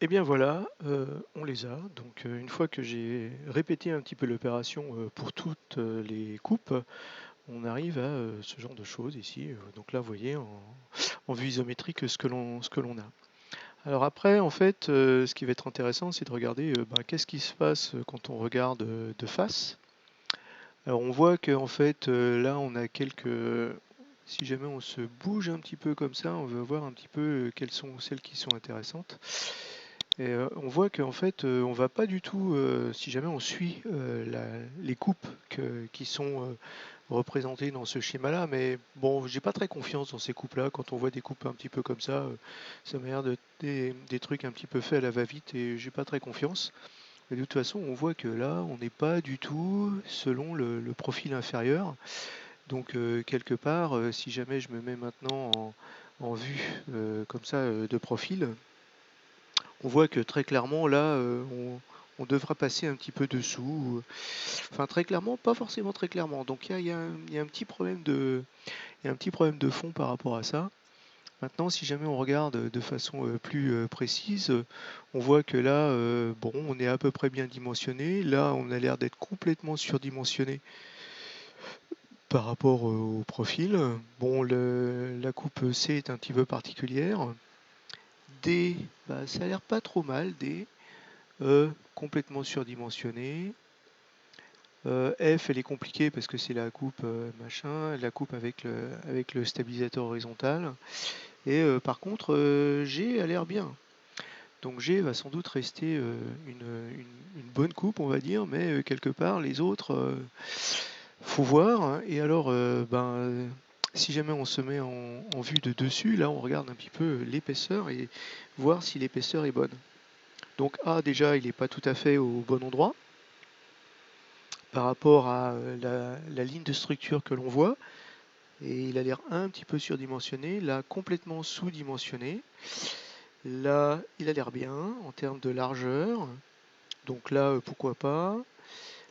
Et bien voilà, on les a. Donc une fois que j'ai répété un petit peu l'opération, pour toutes, les coupes, on arrive à, ce genre de choses ici. Donc là, vous voyez en vue isométrique ce que l'on a. Alors après, en fait, ce qui va être intéressant, c'est de regarder, qu'est-ce qui se passe, quand on regarde, de face. Alors on voit qu'en fait, là, on a quelques si jamais on se bouge un petit peu comme ça, on va voir un petit peu, quelles sont celles qui sont intéressantes. Et on voit qu'en fait, on va pas du tout, si jamais on suit les coupes qui sont représentées dans ce schéma-là, mais bon, j'ai pas très confiance dans ces coupes-là. Quand on voit des coupes un petit peu comme ça m'a l'air de des trucs un petit peu faits à la va-vite et j'ai pas très confiance. Et de toute façon, on voit que là, on n'est pas du tout selon le profil inférieur. Donc quelque part, si jamais je me mets maintenant en vue comme ça de profil, on voit que très clairement là, on devra passer un petit peu dessous. Enfin très clairement, pas forcément très clairement. Donc il y a un petit problème il y a un petit problème de fond par rapport à ça. Maintenant, si jamais on regarde de façon plus précise, on voit que là, bon, on est à peu près bien dimensionné. Là, on a l'air d'être complètement surdimensionné par rapport au profil. Bon, la coupe C est un petit peu particulière. D, ça a l'air pas trop mal. D, complètement surdimensionné. F, elle est compliquée parce que c'est la coupe machin, la coupe avec le stabilisateur horizontal. Et par contre, G a l'air bien. Donc G va sans doute rester une bonne coupe, on va dire, mais quelque part, les autres, faut voir, hein. Et alors, si jamais on se met en vue de dessus, là, on regarde un petit peu l'épaisseur et voir si l'épaisseur est bonne. Donc A, déjà, il n'est pas tout à fait au bon endroit par rapport à la ligne de structure que l'on voit. Et il a l'air un petit peu surdimensionné, là complètement sous-dimensionné. Là, il a l'air bien en termes de largeur. Donc là, pourquoi pas.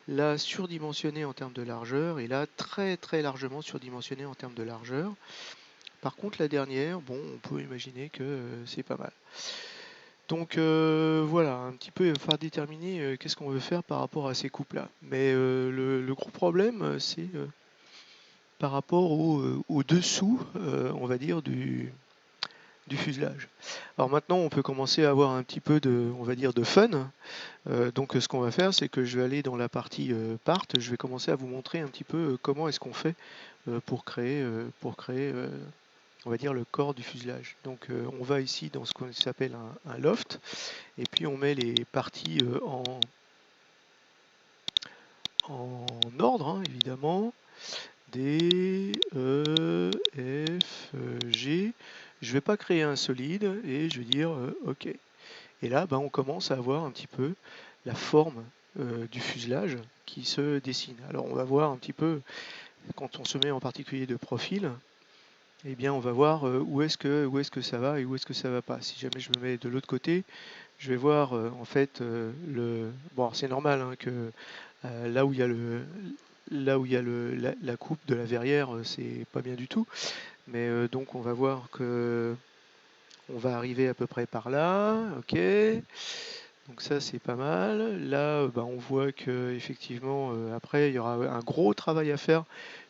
Là, surdimensionné en termes de largeur. Et là, très très largement surdimensionné en termes de largeur. Par contre, la dernière, bon, on peut imaginer que c'est pas mal. Donc voilà, un petit peu, il va falloir déterminer qu'est-ce qu'on veut faire par rapport à ces coupes-là. Mais le gros problème, c'est par rapport au dessous, on va dire, du fuselage. Alors maintenant, on peut commencer à avoir un petit peu de, on va dire, de fun. Donc ce qu'on va faire, c'est que je vais aller dans la partie part. Je vais commencer à vous montrer un petit peu comment est-ce qu'on fait pour créer on va dire, le corps du fuselage. Donc on va ici dans ce qu'on s'appelle un loft, et puis on met les parties en ordre, hein, évidemment. D, E, F, G. Je ne vais pas créer un solide et je vais dire OK. Et là, on commence à avoir un petit peu la forme du fuselage qui se dessine. Alors on va voir un petit peu, quand on se met en particulier de profil, eh bien on va voir où est-ce que ça va et où est-ce que ça va pas. Si jamais je me mets de l'autre côté, je vais voir en fait le. Bon, c'est normal hein, que là où il y a la coupe de la verrière, c'est pas bien du tout. Mais donc on va voir que on va arriver à peu près par là, ok. Donc ça c'est pas mal. Là, on voit que effectivement après il y aura un gros travail à faire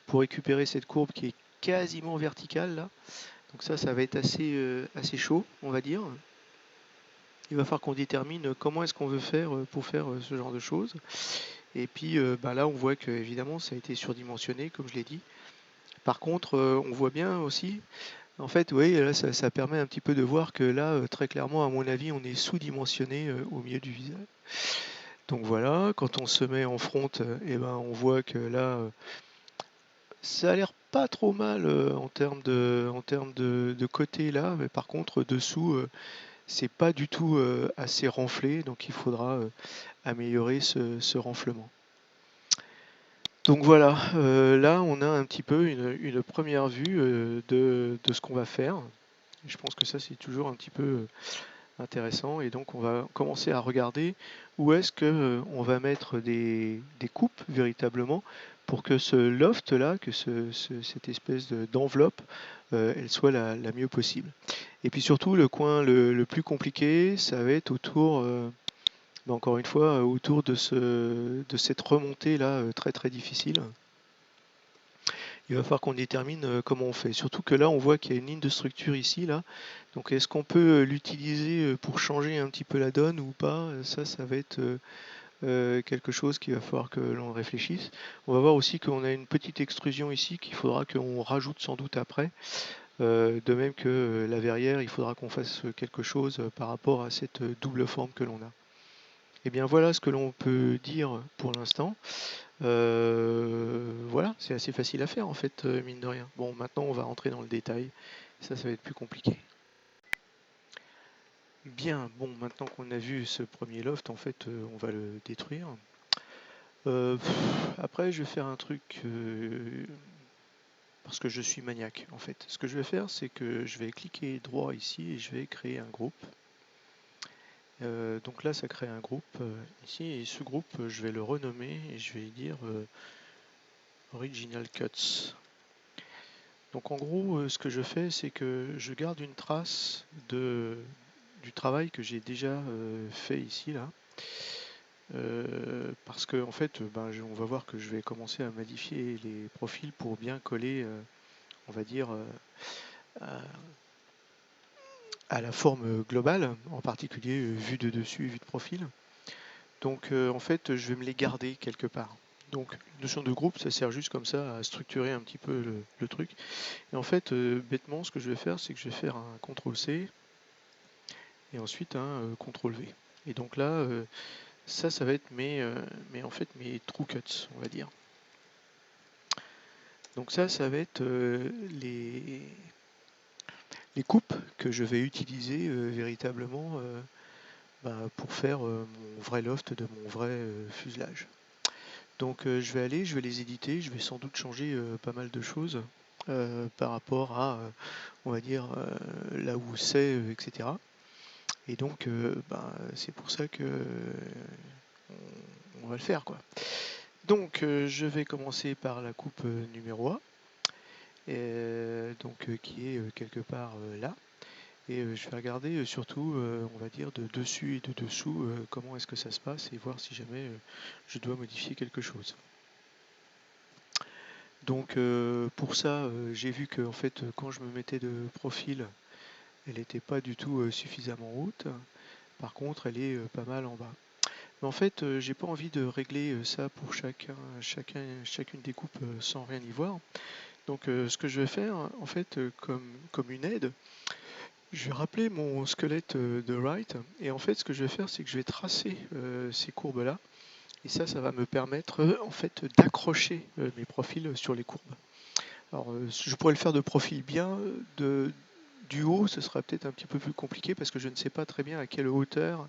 pour récupérer cette courbe qui est quasiment verticale là. Donc ça va être assez chaud, on va dire. Il va falloir qu'on détermine comment est-ce qu'on veut faire pour faire ce genre de choses. Et puis là, on voit que évidemment, ça a été surdimensionné, comme je l'ai dit. Par contre, on voit bien aussi, en fait, oui, là, ça permet un petit peu de voir que là, très clairement, à mon avis, on est sous-dimensionné au milieu du visage. Donc voilà, quand on se met en front, on voit que là, ça a l'air pas trop mal en termes de côté là, mais par contre, dessous, c'est pas du tout assez renflé, donc il faudra améliorer ce renflement. Donc voilà, là on a un petit peu une première vue de ce qu'on va faire. Je pense que ça c'est toujours un petit peu intéressant. Et donc on va commencer à regarder où est-ce que on va mettre des coupes véritablement pour que ce loft là, que cette espèce d'enveloppe, elle soit la mieux possible. Et puis surtout le coin le plus compliqué, ça va être autour, encore une fois, autour de cette remontée là très très difficile. Il va falloir qu'on détermine comment on fait. Surtout que là, on voit qu'il y a une ligne de structure ici, là. Donc, est-ce qu'on peut l'utiliser pour changer un petit peu la donne ou pas? Ça va être quelque chose qu'il va falloir que l'on réfléchisse. On va voir aussi qu'on a une petite extrusion ici qu'il faudra qu'on rajoute sans doute après. De même que la verrière, il faudra qu'on fasse quelque chose par rapport à cette double forme que l'on a. Et bien voilà ce que l'on peut dire pour l'instant. Voilà, c'est assez facile à faire en fait, mine de rien. Bon, maintenant on va rentrer dans le détail. Ça va être plus compliqué. Bien, bon, maintenant qu'on a vu ce premier loft, en fait, on va le détruire. Après, je vais faire un truc parce que je suis maniaque en fait. Ce que je vais faire, c'est que je vais cliquer droit ici et je vais créer un groupe. Donc là, ça crée un groupe ici et ce groupe, je vais le renommer et je vais dire Original Cuts. Donc en gros, ce que je fais, c'est que je garde une trace du travail que j'ai déjà fait ici, là. Parce que en fait, on va voir que je vais commencer à modifier les profils pour bien coller, on va dire, à, à la forme globale, en particulier vue de dessus et vue de profil. Donc en fait, je vais me les garder quelque part. Donc, notion de groupe, ça sert juste comme ça à structurer un petit peu le truc. Et en fait, bêtement, ce que je vais faire, c'est que je vais faire un CTRL-C et ensuite un CTRL-V. Et donc là, ça va être en fait, mes true cuts, on va dire. Donc ça va être les coupes que je vais utiliser véritablement pour faire mon vrai loft de mon vrai fuselage. Donc je vais les éditer, je vais sans doute changer pas mal de choses par rapport à, on va dire, là où c'est, etc. Et donc c'est pour ça que on va le faire, quoi. Donc je vais commencer par la coupe numéro 1, qui est quelque part là. Et je vais regarder surtout, on va dire, de dessus et de dessous, comment est-ce que ça se passe et voir si jamais je dois modifier quelque chose. Donc pour ça, j'ai vu que en fait, quand je me mettais de profil, elle n'était pas du tout suffisamment haute. Par contre, elle est pas mal en bas. Mais en fait, j'ai pas envie de régler ça pour chacune des coupes sans rien y voir. Donc ce que je vais faire, en fait, comme une aide, je vais rappeler mon squelette de Wright. Et en fait, ce que je vais faire, c'est que je vais tracer ces courbes-là. Et ça va me permettre en fait d'accrocher mes profils sur les courbes. Alors, je pourrais le faire de profil bien, du haut, ce sera peut-être un petit peu plus compliqué parce que je ne sais pas très bien à quelle hauteur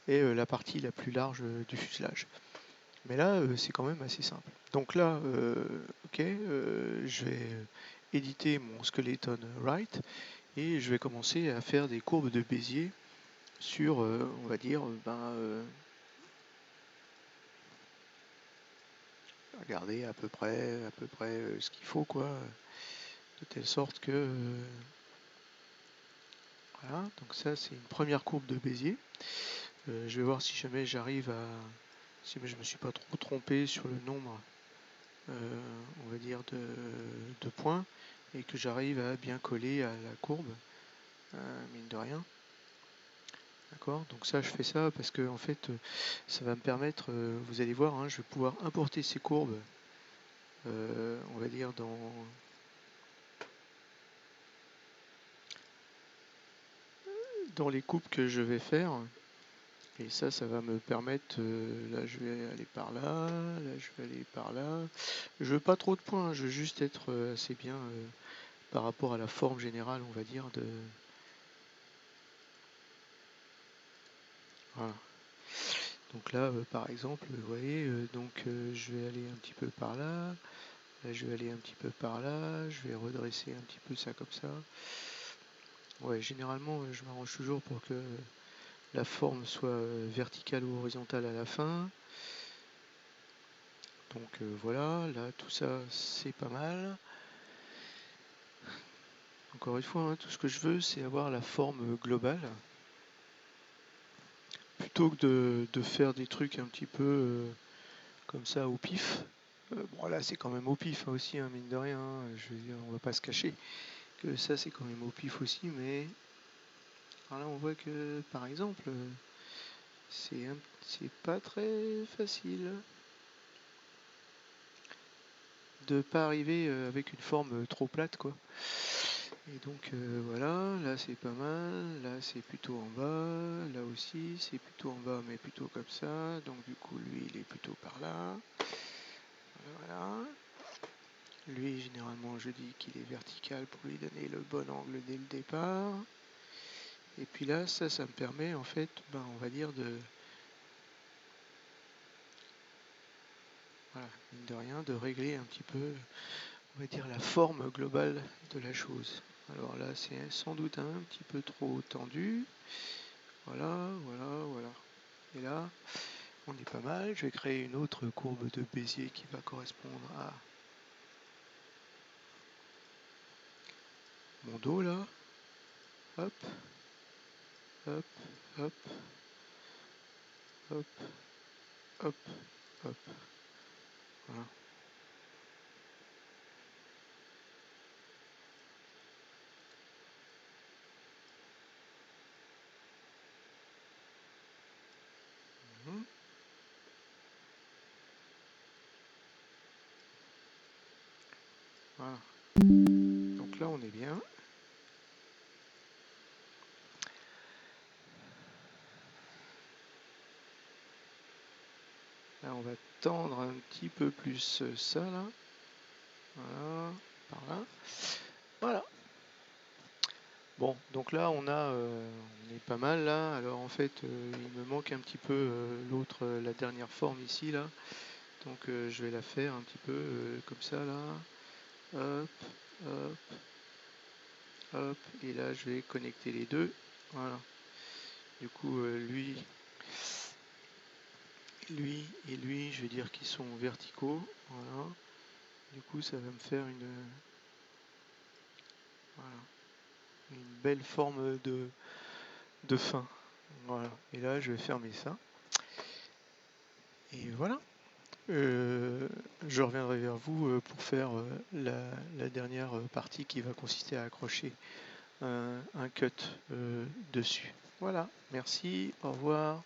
est la partie la plus large du fuselage. Mais là, c'est quand même assez simple. Donc là, ok, je vais éditer mon skeleton right et je vais commencer à faire des courbes de Bézier sur, on va dire, regardez à peu près ce qu'il faut, quoi, de telle sorte que voilà. Donc ça, c'est une première courbe de Bézier. Je vais voir si jamais j'arrive à, si je me suis pas trop trompé sur le nombre, on va dire de points, et que j'arrive à bien coller à la courbe, mine de rien. D'accord. Donc ça, je fais ça parce que en fait, ça va me permettre, vous allez voir, je vais pouvoir importer ces courbes, on va dire dans les coupes que je vais faire. Et ça va me permettre, là je vais aller par là, là je vais aller par là. Je veux pas trop de points, je veux juste être assez bien par rapport à la forme générale, on va dire, de... Voilà. Donc là, par exemple, vous voyez, je vais aller un petit peu par là, là je vais aller un petit peu par là, je vais redresser un petit peu ça comme ça. Ouais, généralement, je m'arrange toujours pour que la forme soit verticale ou horizontale à la fin. Donc voilà, là tout ça c'est pas mal. Encore une fois, hein, tout ce que je veux c'est avoir la forme globale. Plutôt que de faire des trucs un petit peu comme ça au pif. Bon là c'est quand même au pif hein, aussi, hein, mine de rien, hein, je veux dire, on va pas se cacher que ça c'est quand même au pif aussi, mais alors là on voit que par exemple c'est pas très facile de pas arriver avec une forme trop plate quoi. Et donc voilà, là c'est pas mal, là c'est plutôt en bas, là aussi c'est plutôt en bas mais plutôt comme ça, donc du coup lui il est plutôt par là. Voilà. Lui généralement je dis qu'il est vertical pour lui donner le bon angle dès le départ. Et puis là ça me permet en fait on va dire de voilà, mine de rien, de régler un petit peu, on va dire, la forme globale de la chose. Alors là, c'est sans doute un petit peu trop tendu. Voilà, voilà, voilà. Et là, on est pas mal. Je vais créer une autre courbe de Bézier qui va correspondre à mon dos, là. Hop, hop, hop, hop, hop, hop. Voilà. Mhm. Voilà. Donc là, on est bien. Là, on va tendre un petit peu plus ça, là. Voilà, par là. Voilà. Bon, donc là, on est pas mal là. Alors en fait, il me manque un petit peu l'autre, la dernière forme ici, là. Donc je vais la faire un petit peu comme ça, là. Hop, hop, hop. Et là, je vais connecter les deux. Voilà. Du coup, lui et lui, je vais dire qu'ils sont verticaux. Voilà. Du coup, ça va me faire voilà, une belle forme de fin. Voilà. Et là, je vais fermer ça. Et voilà. Je reviendrai vers vous pour faire la dernière partie qui va consister à accrocher un cut dessus. Voilà, merci, au revoir.